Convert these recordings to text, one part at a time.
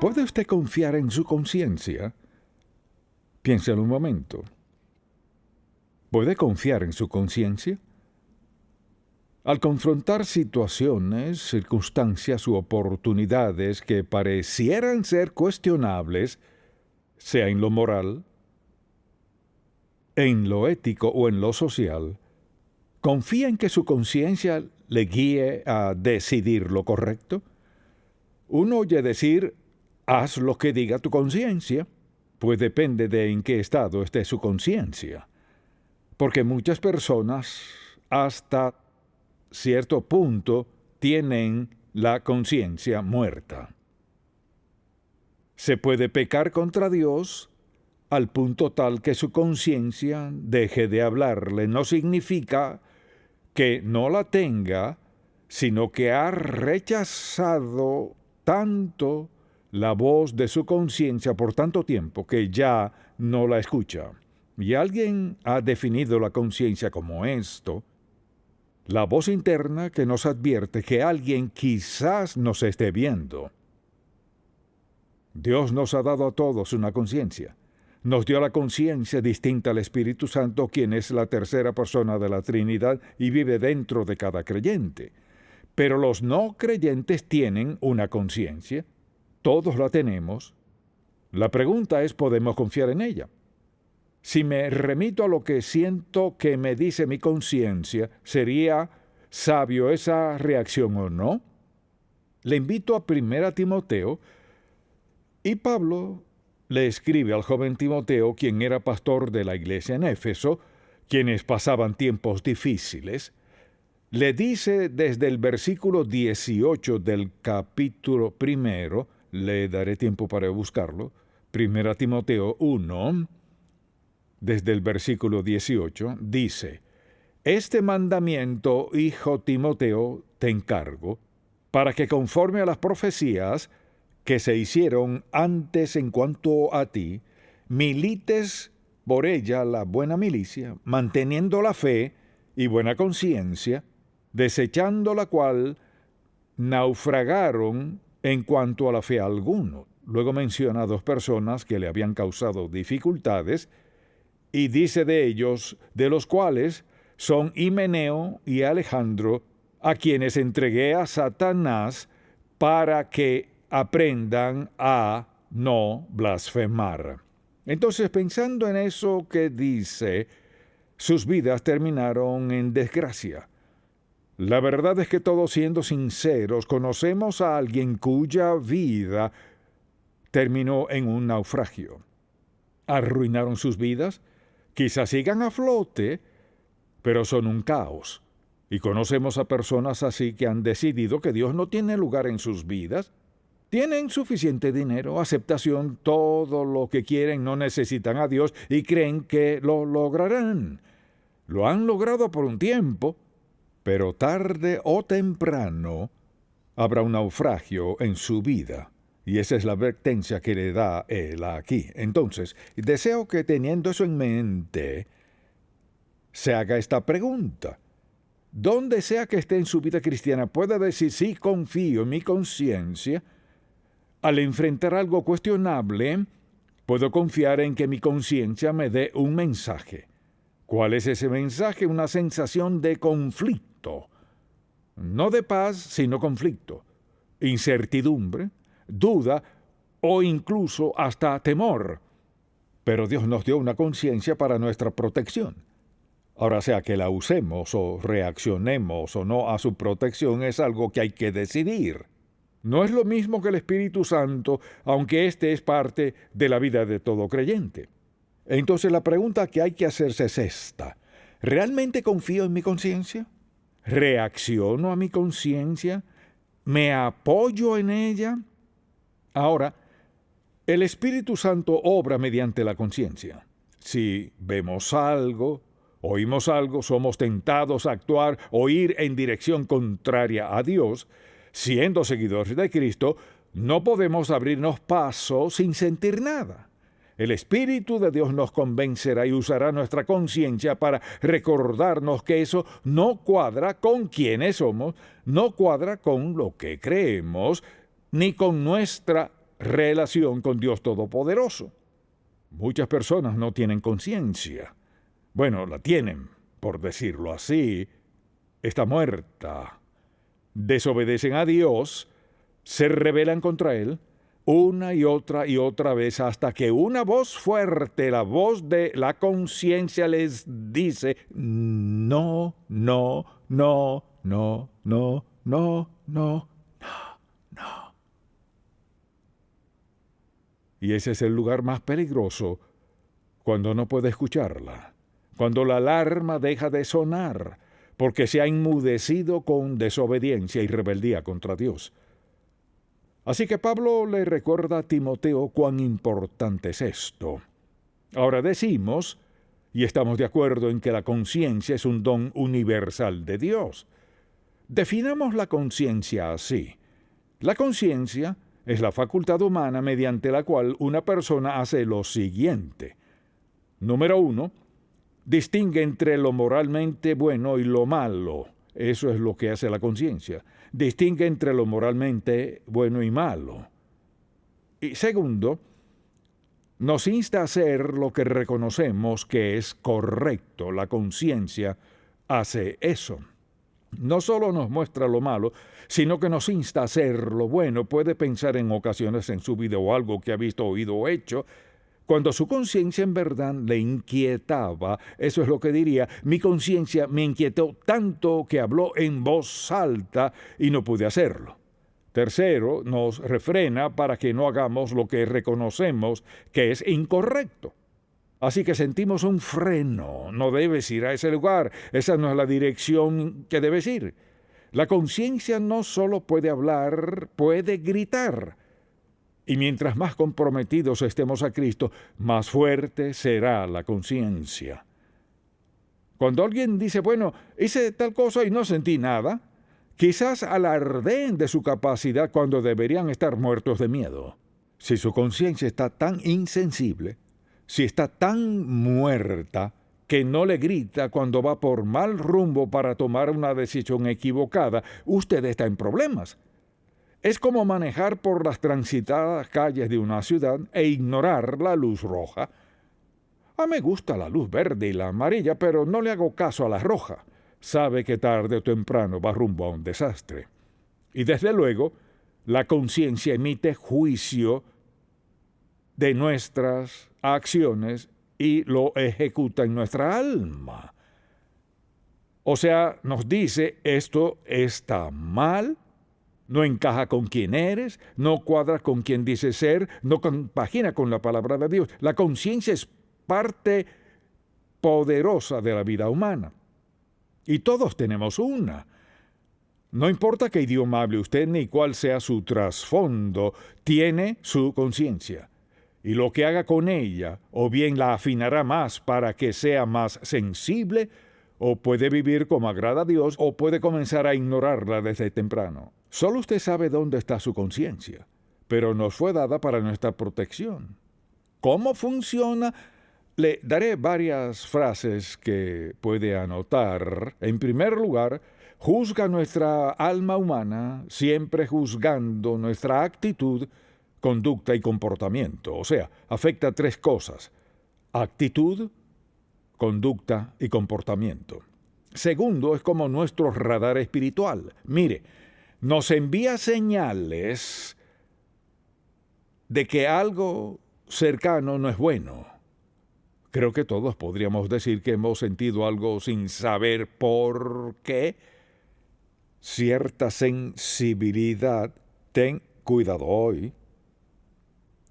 ¿Puede usted confiar en su conciencia? Piénselo un momento. ¿Puede confiar en su conciencia? Al confrontar situaciones, circunstancias u oportunidades que parecieran ser cuestionables, sea en lo moral, en lo ético o en lo social, ¿confía en que su conciencia le guíe a decidir lo correcto? Uno oye decir, haz lo que diga tu conciencia, pues depende de en qué estado esté su conciencia. Porque muchas personas, hasta cierto punto, tienen la conciencia muerta. Se puede pecar contra Dios al punto tal que su conciencia deje de hablarle. No significa que no la tenga, sino que ha rechazado tanto la voz de su conciencia por tanto tiempo que ya no la escucha. Y alguien ha definido la conciencia como esto: la voz interna que nos advierte que alguien quizás nos esté viendo. Dios nos ha dado a todos una conciencia. Nos dio la conciencia distinta al Espíritu Santo, quien es la tercera persona de la Trinidad y vive dentro de cada creyente. Pero los no creyentes tienen una conciencia. Todos la tenemos. La pregunta es, ¿podemos confiar en ella? Si me remito a lo que siento que me dice mi conciencia, ¿sería sabio esa reacción o no? Le invito a 1 Timoteo, y Pablo le escribe al joven Timoteo, quien era pastor de la iglesia en Éfeso, quienes pasaban tiempos difíciles. Le dice desde el versículo 18 del capítulo 1, le daré tiempo para buscarlo, 1 Timoteo 1, desde el versículo 18, dice: Este mandamiento, hijo Timoteo, te encargo, para que conforme a las profecías que se hicieron antes en cuanto a ti, milites por ella la buena milicia, manteniendo la fe y buena conciencia, desechando la cual naufragaron en cuanto a la fe algunos. Luego menciona a dos personas que le habían causado dificultades, y dice de ellos, de los cuales son Himeneo y Alejandro, a quienes entregué a Satanás para que aprendan a no blasfemar. Entonces, pensando en eso que dice, sus vidas terminaron en desgracia. La verdad es que todos, siendo sinceros, conocemos a alguien cuya vida terminó en un naufragio. ¿Arruinaron sus vidas? Quizás sigan a flote, pero son un caos. Y conocemos a personas así que han decidido que Dios no tiene lugar en sus vidas. Tienen suficiente dinero, aceptación, todo lo que quieren, no necesitan a Dios y creen que lo lograrán. Lo han logrado por un tiempo, pero tarde o temprano habrá un naufragio en su vida. Y esa es la advertencia que le da él aquí. Entonces, deseo que, teniendo eso en mente, se haga esta pregunta. Donde sea que esté en su vida cristiana, pueda decir: sí, confío en mi conciencia. Al enfrentar algo cuestionable, puedo confiar en que mi conciencia me dé un mensaje. ¿Cuál es ese mensaje? Una sensación de conflicto. No de paz, sino conflicto. Incertidumbre, duda o incluso hasta temor. Pero Dios nos dio una conciencia para nuestra protección. Ahora, sea que la usemos o reaccionemos o no a su protección, es algo que hay que decidir. No es lo mismo que el Espíritu Santo, aunque éste es parte de la vida de todo creyente. Entonces la pregunta que hay que hacerse es esta: ¿realmente confío en mi conciencia? ¿Reacciono a mi conciencia? ¿Me apoyo en ella? Ahora, el Espíritu Santo obra mediante la conciencia. Si vemos algo, oímos algo, somos tentados a actuar o ir en dirección contraria a Dios, siendo seguidores de Cristo, no podemos abrirnos paso sin sentir nada. El Espíritu de Dios nos convencerá y usará nuestra conciencia para recordarnos que eso no cuadra con quienes somos, no cuadra con lo que creemos, ni con nuestra relación con Dios Todopoderoso. Muchas personas no tienen conciencia. Bueno, la tienen, por decirlo así. Está muerta. Desobedecen a Dios, se rebelan contra Él, una y otra vez, hasta que una voz fuerte, la voz de la conciencia, les dice: no, no, no, no, no, no, no, no. Y ese es el lugar más peligroso, cuando no puede escucharla, cuando la alarma deja de sonar, porque se ha enmudecido con desobediencia y rebeldía contra Dios. Así que Pablo le recuerda a Timoteo cuán importante es esto. Ahora decimos, y estamos de acuerdo en que la conciencia es un don universal de Dios. Definamos la conciencia así. La conciencia es la facultad humana mediante la cual una persona hace lo siguiente. Número 1, distingue entre lo moralmente bueno y lo malo. Eso es lo que hace la conciencia. Distingue entre lo moralmente bueno y malo. Y segundo, nos insta a hacer lo que reconocemos que es correcto. La conciencia hace eso. No solo nos muestra lo malo, sino que nos insta a hacer lo bueno. Puede pensar en ocasiones en su vida o algo que ha visto, oído o hecho, cuando su conciencia en verdad le inquietaba. Eso es lo que diría: mi conciencia me inquietó tanto que habló en voz alta y no pude hacerlo. Tercero, nos refrena para que no hagamos lo que reconocemos que es incorrecto. Así que sentimos un freno. No debes ir a ese lugar. Esa no es la dirección que debes ir. La conciencia no solo puede hablar, puede gritar. Y mientras más comprometidos estemos a Cristo, más fuerte será la conciencia. Cuando alguien dice: bueno, hice tal cosa y no sentí nada, quizás alardeen de su capacidad cuando deberían estar muertos de miedo. Si su conciencia está tan insensible, si está tan muerta, que no le grita cuando va por mal rumbo para tomar una decisión equivocada, usted está en problemas. Es como manejar por las transitadas calles de una ciudad e ignorar la luz roja. Me gusta la luz verde y la amarilla, pero no le hago caso a la roja. Sabe que tarde o temprano va rumbo a un desastre. Y desde luego, la conciencia emite juicio de nuestras acciones y lo ejecuta en nuestra alma. O sea, nos dice: esto está mal, no encaja con quien eres, no cuadra con quien dices ser, no compagina con la palabra de Dios. La conciencia es parte poderosa de la vida humana. Y todos tenemos una. No importa qué idioma hable usted ni cuál sea su trasfondo, tiene su conciencia. Y lo que haga con ella, o bien la afinará más para que sea más sensible, o puede vivir como agrada a Dios, o puede comenzar a ignorarla desde temprano. Solo usted sabe dónde está su conciencia, pero nos fue dada para nuestra protección. ¿Cómo funciona? Le daré varias frases que puede anotar. En primer lugar, juzga nuestra alma humana, siempre juzgando nuestra actitud, conducta y comportamiento. O sea, afecta 3 cosas: actitud, conducta y comportamiento. Segundo, es como nuestro radar espiritual. Mire, nos envía señales de que algo cercano no es bueno. Creo que todos podríamos decir que hemos sentido algo sin saber por qué. Cierta sensibilidad. Ten cuidado hoy.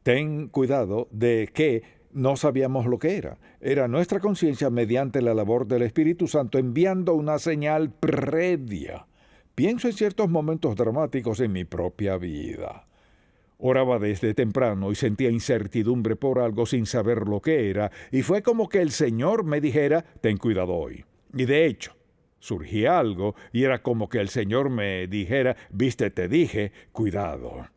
Ten cuidado de que no sabíamos lo que era. Era nuestra conciencia mediante la labor del Espíritu Santo enviando una señal previa. Pienso en ciertos momentos dramáticos en mi propia vida. Oraba desde temprano y sentía incertidumbre por algo sin saber lo que era, y fue como que el Señor me dijera: ten cuidado hoy. Y de hecho, surgía algo y era como que el Señor me dijera: viste, te dije, cuidado.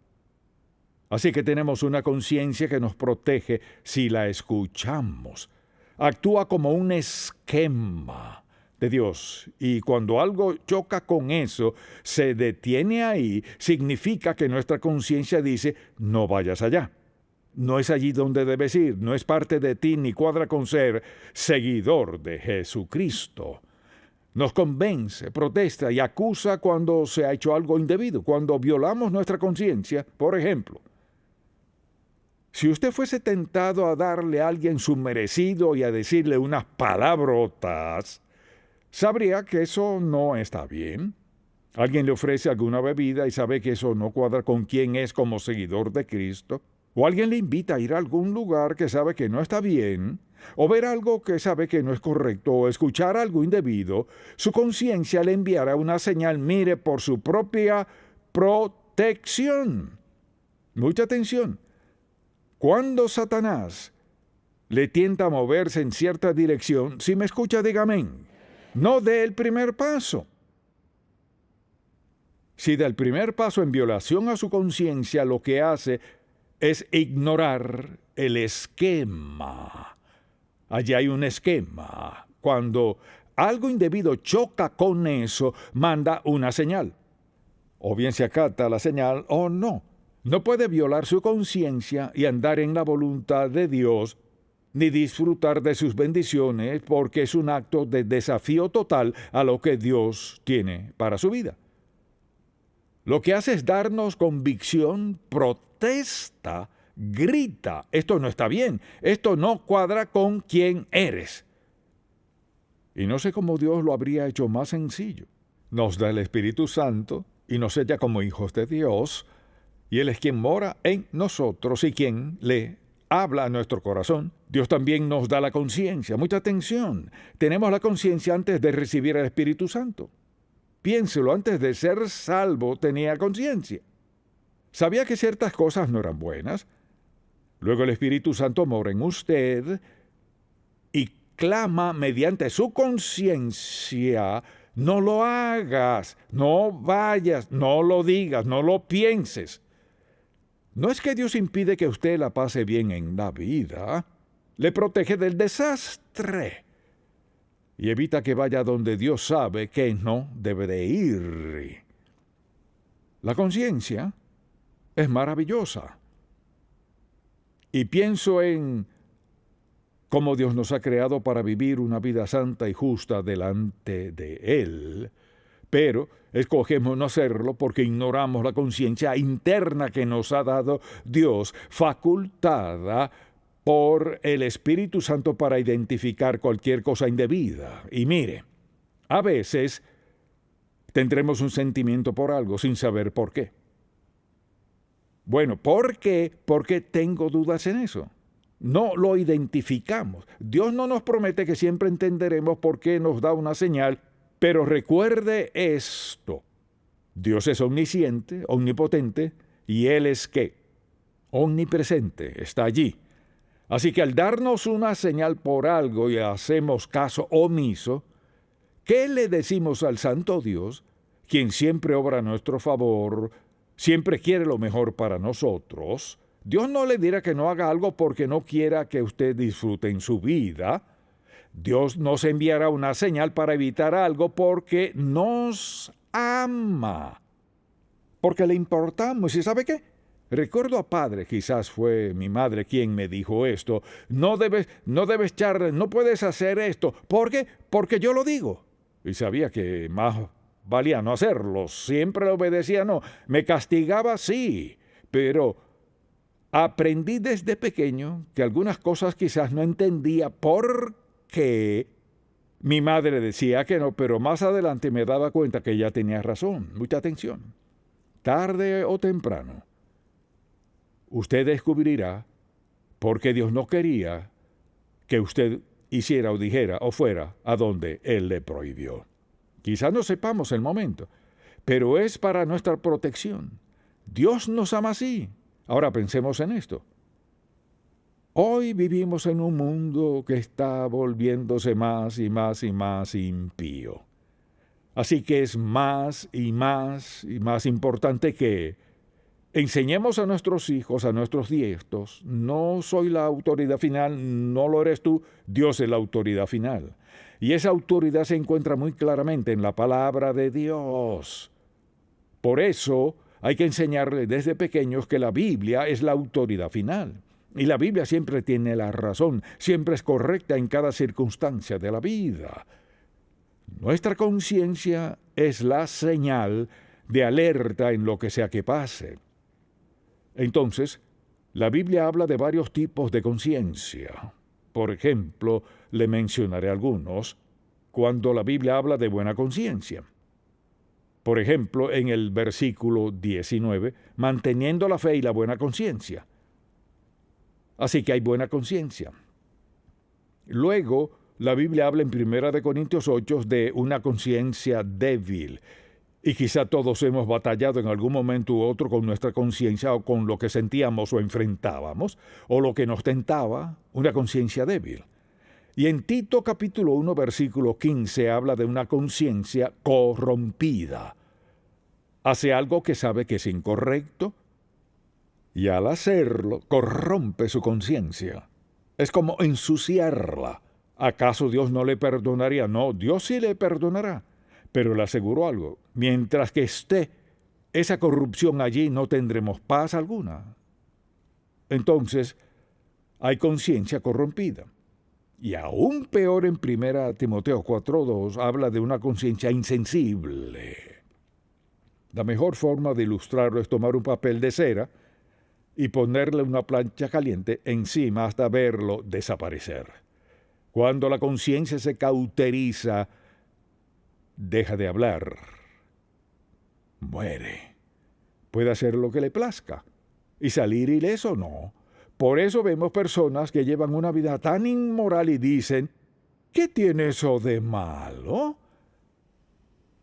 Así que tenemos una conciencia que nos protege si la escuchamos. Actúa como un esquema. de Dios. Y cuando algo choca con eso, se detiene ahí, significa que nuestra conciencia dice, no vayas allá. No es allí donde debes ir, no es parte de ti ni cuadra con ser seguidor de Jesucristo. Nos convence, protesta y acusa cuando se ha hecho algo indebido, cuando violamos nuestra conciencia. Por ejemplo, si usted fuese tentado a darle a alguien su merecido y a decirle unas palabrotas, sabría que eso no está bien. Alguien le ofrece alguna bebida y sabe que eso no cuadra con quién es como seguidor de Cristo. O alguien le invita a ir a algún lugar que sabe que no está bien, o ver algo que sabe que no es correcto, o escuchar algo indebido, su conciencia le enviará una señal, mire, por su propia protección. Mucha atención. Cuando Satanás le tienta a moverse en cierta dirección, si me escucha, diga amén. No dé el primer paso. Si da el primer paso en violación a su conciencia, lo que hace es ignorar el esquema. Allí hay un esquema. Cuando algo indebido choca con eso, manda una señal. O bien se acata la señal o no. No puede violar su conciencia y andar en la voluntad de Dios, ni disfrutar de sus bendiciones, porque es un acto de desafío total a lo que Dios tiene para su vida. Lo que hace es darnos convicción, protesta, grita, esto no está bien, esto no cuadra con quién eres. Y no sé cómo Dios lo habría hecho más sencillo. Nos da el Espíritu Santo y nos sella como hijos de Dios, y Él es quien mora en nosotros y quien le habla a nuestro corazón. Dios también nos da la conciencia. Mucha atención. Tenemos la conciencia antes de recibir el Espíritu Santo. Piénselo, antes de ser salvo tenía conciencia. Sabía que ciertas cosas no eran buenas. Luego el Espíritu Santo mora en usted y clama mediante su conciencia, no lo hagas, no vayas, no lo digas, no lo pienses. No es que Dios impide que usted la pase bien en la vida, le protege del desastre y evita que vaya donde Dios sabe que no debe de ir. La conciencia es maravillosa. Y pienso en cómo Dios nos ha creado para vivir una vida santa y justa delante de Él. Pero escogemos no hacerlo porque ignoramos la conciencia interna que nos ha dado Dios, facultada por el Espíritu Santo para identificar cualquier cosa indebida. Y mire, a veces tendremos un sentimiento por algo sin saber por qué. Bueno, ¿por qué? Porque tengo dudas en eso. No lo identificamos. Dios no nos promete que siempre entenderemos por qué nos da una señal, pero recuerde esto. Dios es omnisciente, omnipotente, y Él es ¿qué? Omnipresente, está allí. Así que al darnos una señal por algo y hacemos caso omiso, ¿qué le decimos al Santo Dios, quien siempre obra a nuestro favor, siempre quiere lo mejor para nosotros? Dios no le dirá que no haga algo porque no quiera que usted disfrute en su vida. Dios nos enviará una señal para evitar algo porque nos ama, porque le importamos. ¿Y sabe qué? Recuerdo a padre, quizás fue mi madre quien me dijo esto, no debes echar, no puedes hacer esto. ¿Por qué? Porque yo lo digo. Y sabía que más valía no hacerlo. Siempre le obedecía, no. Me castigaba, sí, pero aprendí desde pequeño que algunas cosas quizás no entendía por qué mi madre decía que no, pero más adelante me daba cuenta que ella tenía razón. Mucha atención. Tarde o temprano, usted descubrirá por qué Dios no quería que usted hiciera o dijera o fuera a donde Él le prohibió. Quizás no sepamos el momento, pero es para nuestra protección. Dios nos ama así. Ahora pensemos en esto. Hoy vivimos en un mundo que está volviéndose más y más y más impío. Así que es más y más y más importante que Enseñemos a nuestros hijos, a nuestros nietos, no soy la autoridad final, no lo eres tú, Dios es la autoridad final. Y esa autoridad se encuentra muy claramente en la palabra de Dios. Por eso hay que enseñarles desde pequeños que la Biblia es la autoridad final. Y la Biblia siempre tiene la razón, siempre es correcta en cada circunstancia de la vida. Nuestra conciencia es la señal de alerta en lo que sea que pase. Entonces, la Biblia habla de varios tipos de conciencia. Por ejemplo, le mencionaré algunos cuando la Biblia habla de buena conciencia. Por ejemplo, en el versículo 19, manteniendo la fe y la buena conciencia. Así que hay buena conciencia. Luego, la Biblia habla en 1 Corintios 8 de una conciencia débil. Y quizá todos hemos batallado en algún momento u otro con nuestra conciencia o con lo que sentíamos o enfrentábamos, o lo que nos tentaba, una conciencia débil. Y en Tito capítulo 1, versículo 15 habla de una conciencia corrompida. Hace algo que sabe que es incorrecto, y al hacerlo corrompe su conciencia. Es como ensuciarla. ¿Acaso Dios no le perdonaría? No, Dios sí le perdonará. Pero le aseguro algo, mientras que esté esa corrupción allí no tendremos paz alguna. Entonces, hay conciencia corrompida. Y aún peor en 1 Timoteo 4:2 habla de una conciencia insensible. La mejor forma de ilustrarlo es tomar un papel de cera y ponerle una plancha caliente encima hasta verlo desaparecer. Cuando la conciencia se cauteriza, deja de hablar, muere. Puede hacer lo que le plazca y salir ileso, no. Por eso vemos personas que llevan una vida tan inmoral y dicen, ¿qué tiene eso de malo?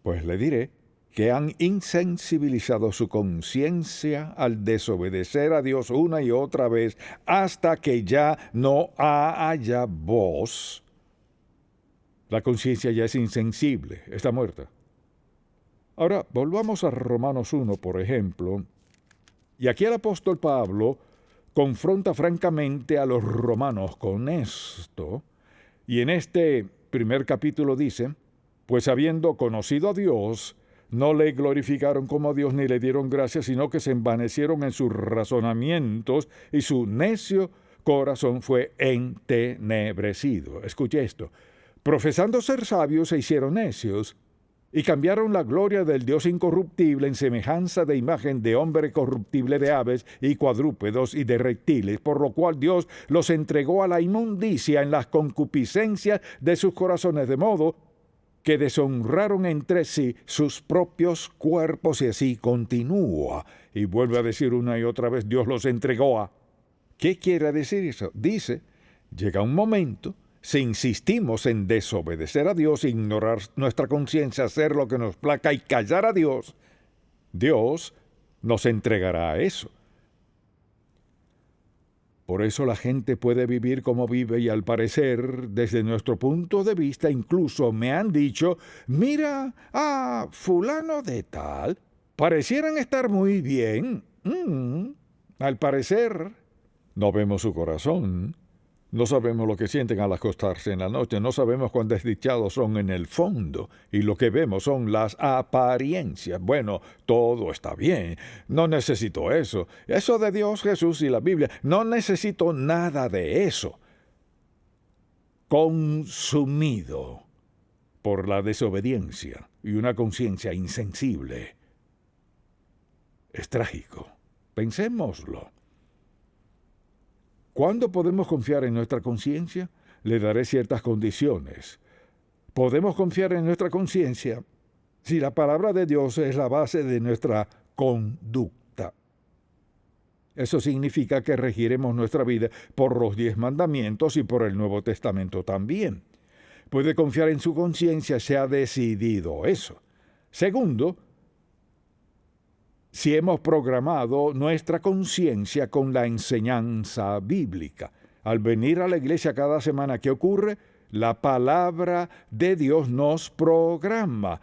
Pues le diré que han insensibilizado su conciencia al desobedecer a Dios una y otra vez hasta que ya no haya voz. La conciencia ya es insensible, está muerta. Ahora, volvamos a Romanos 1, por ejemplo, y aquí el apóstol Pablo confronta francamente a los romanos con esto, y en este primer capítulo dice, pues habiendo conocido a Dios, no le glorificaron como a Dios ni le dieron gracias, sino que se envanecieron en sus razonamientos y su necio corazón fue entenebrecido. Escuche esto. Profesando ser sabios, se hicieron necios y cambiaron la gloria del Dios incorruptible en semejanza de imagen de hombre corruptible, de aves y cuadrúpedos y de reptiles, por lo cual Dios los entregó a la inmundicia en las concupiscencias de sus corazones, de modo que deshonraron entre sí sus propios cuerpos, y así continúa. Y vuelve a decir una y otra vez, Dios los entregó a... ¿Qué quiere decir eso? Dice, llega un momento, si insistimos en desobedecer a Dios, ignorar nuestra conciencia, hacer lo que nos plazca y callar a Dios, Dios nos entregará a eso. Por eso la gente puede vivir como vive y al parecer, desde nuestro punto de vista, incluso me han dicho, mira, fulano de tal, parecieran estar muy bien. Al parecer, no vemos su corazón, no sabemos lo que sienten al acostarse en la noche, no sabemos cuán desdichados son en el fondo, y lo que vemos son las apariencias. Bueno, todo está bien, no necesito eso. Eso de Dios, Jesús y la Biblia, no necesito nada de eso. Consumido por la desobediencia y una conciencia insensible. Es trágico. Pensémoslo. ¿Cuándo podemos confiar en nuestra conciencia? Le daré ciertas condiciones. Podemos confiar en nuestra conciencia si la palabra de Dios es la base de nuestra conducta. Eso significa que regiremos nuestra vida por los 10 mandamientos y por el Nuevo Testamento también. Puede confiar en su conciencia, se ha decidido eso. Segundo, si hemos programado nuestra conciencia con la enseñanza bíblica. Al venir a la iglesia cada semana, ¿qué ocurre? La palabra de Dios nos programa.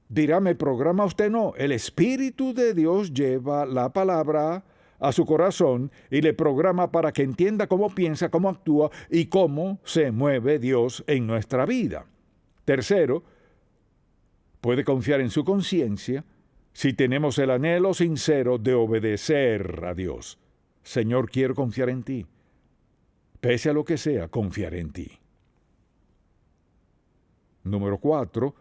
dirá, ¿me programa usted? No, el Espíritu de Dios lleva la palabra a su corazón y le programa para que entienda cómo piensa, cómo actúa y cómo se mueve Dios en nuestra vida. Tercero, puede confiar en su conciencia si tenemos el anhelo sincero de obedecer a Dios. Señor, quiero confiar en ti. Pese a lo que sea, confiar en ti. Número 4,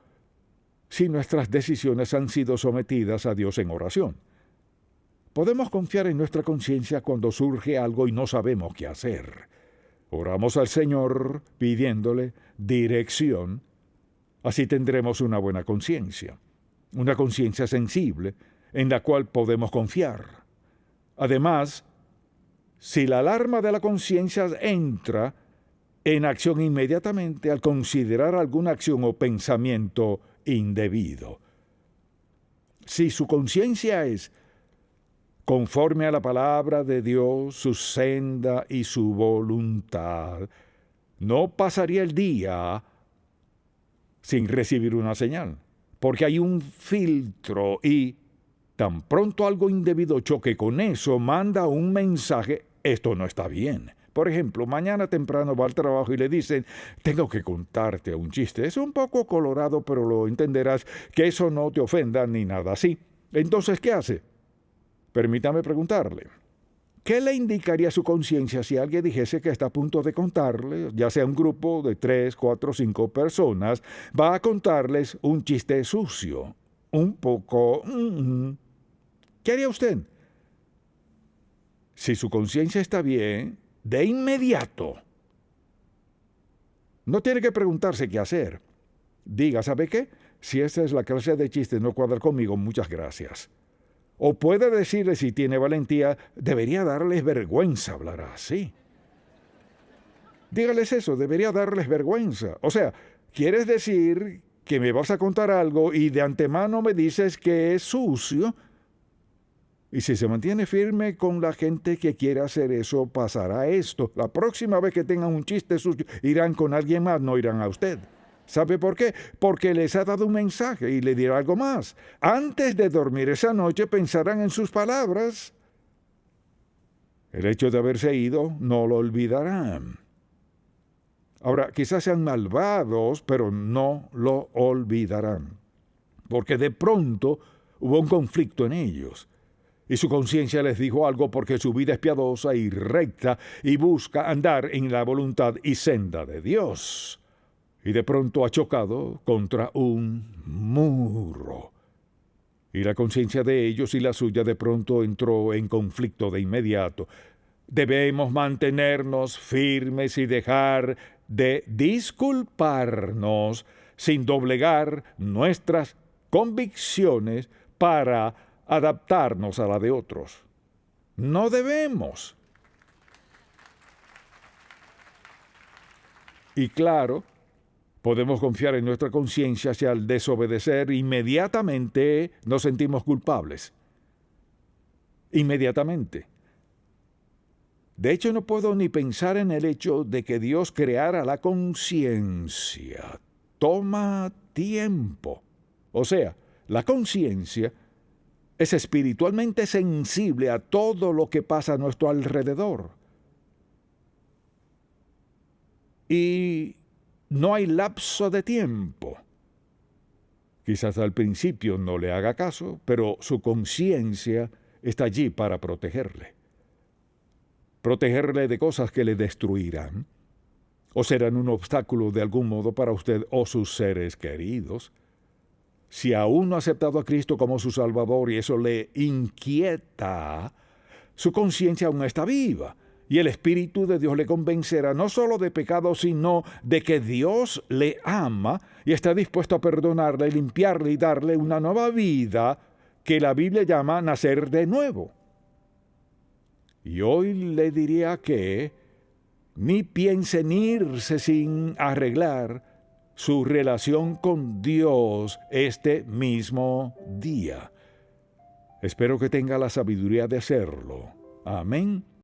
si nuestras decisiones han sido sometidas a Dios en oración. Podemos confiar en nuestra conciencia cuando surge algo y no sabemos qué hacer. Oramos al Señor pidiéndole dirección. Así tendremos una buena conciencia, una conciencia sensible en la cual podemos confiar. Además, si la alarma de la conciencia entra en acción inmediatamente al considerar alguna acción o pensamiento indebido. Si su conciencia es conforme a la palabra de Dios, su senda y su voluntad, no pasaría el día sin recibir una señal, porque hay un filtro y tan pronto algo indebido choque con eso, manda un mensaje, esto no está bien. Por ejemplo, mañana temprano va al trabajo y le dicen, tengo que contarte un chiste. Es un poco colorado, pero lo entenderás, que eso no te ofenda ni nada así. Entonces, ¿qué hace? Permítame preguntarle, ¿qué le indicaría a su conciencia si alguien dijese que está a punto de contarle, ya sea un grupo de 3, 4, 5 personas, va a contarles un chiste sucio, un poco... ¿Qué haría usted? Si su conciencia está bien, de inmediato, no tiene que preguntarse qué hacer. Diga, ¿sabe qué? Si esta es la clase de chiste no cuadra conmigo, muchas gracias. O puede decirle, si tiene valentía, debería darles vergüenza hablar así. Dígales eso, debería darles vergüenza. O sea, ¿quieres decir que me vas a contar algo y de antemano me dices que es sucio? Y si se mantiene firme con la gente que quiere hacer eso, pasará esto. La próxima vez que tengan un chiste sucio, irán con alguien más, no irán a usted. ¿Sabe por qué? Porque les ha dado un mensaje y le dirá algo más. Antes de dormir esa noche pensarán en sus palabras. El hecho de haberse ido no lo olvidarán. Ahora, quizás sean malvados, pero no lo olvidarán. Porque de pronto hubo un conflicto en ellos. Y su conciencia les dijo algo porque su vida es piadosa y recta y busca andar en la voluntad y senda de Dios. Y de pronto ha chocado contra un muro. Y la conciencia de ellos y la suya de pronto entró en conflicto de inmediato. Debemos mantenernos firmes y dejar de disculparnos sin doblegar nuestras convicciones para adaptarnos a la de otros. No debemos. Y claro, podemos confiar en nuestra conciencia si al desobedecer inmediatamente nos sentimos culpables. Inmediatamente. De hecho, no puedo ni pensar en el hecho de que Dios creara la conciencia. Toma tiempo. O sea, la conciencia es espiritualmente sensible a todo lo que pasa a nuestro alrededor. Y no hay lapso de tiempo. Quizás al principio no le haga caso, pero su conciencia está allí para protegerle. Protegerle de cosas que le destruirán, o serán un obstáculo de algún modo para usted o sus seres queridos. Si aún no ha aceptado a Cristo como su Salvador y eso le inquieta, su conciencia aún está viva y el Espíritu de Dios le convencerá no solo de pecado, sino de que Dios le ama y está dispuesto a perdonarle, limpiarle y darle una nueva vida que la Biblia llama nacer de nuevo. Y hoy le diría que ni piense en irse sin arreglar su relación con Dios este mismo día. Espero que tenga la sabiduría de hacerlo. Amén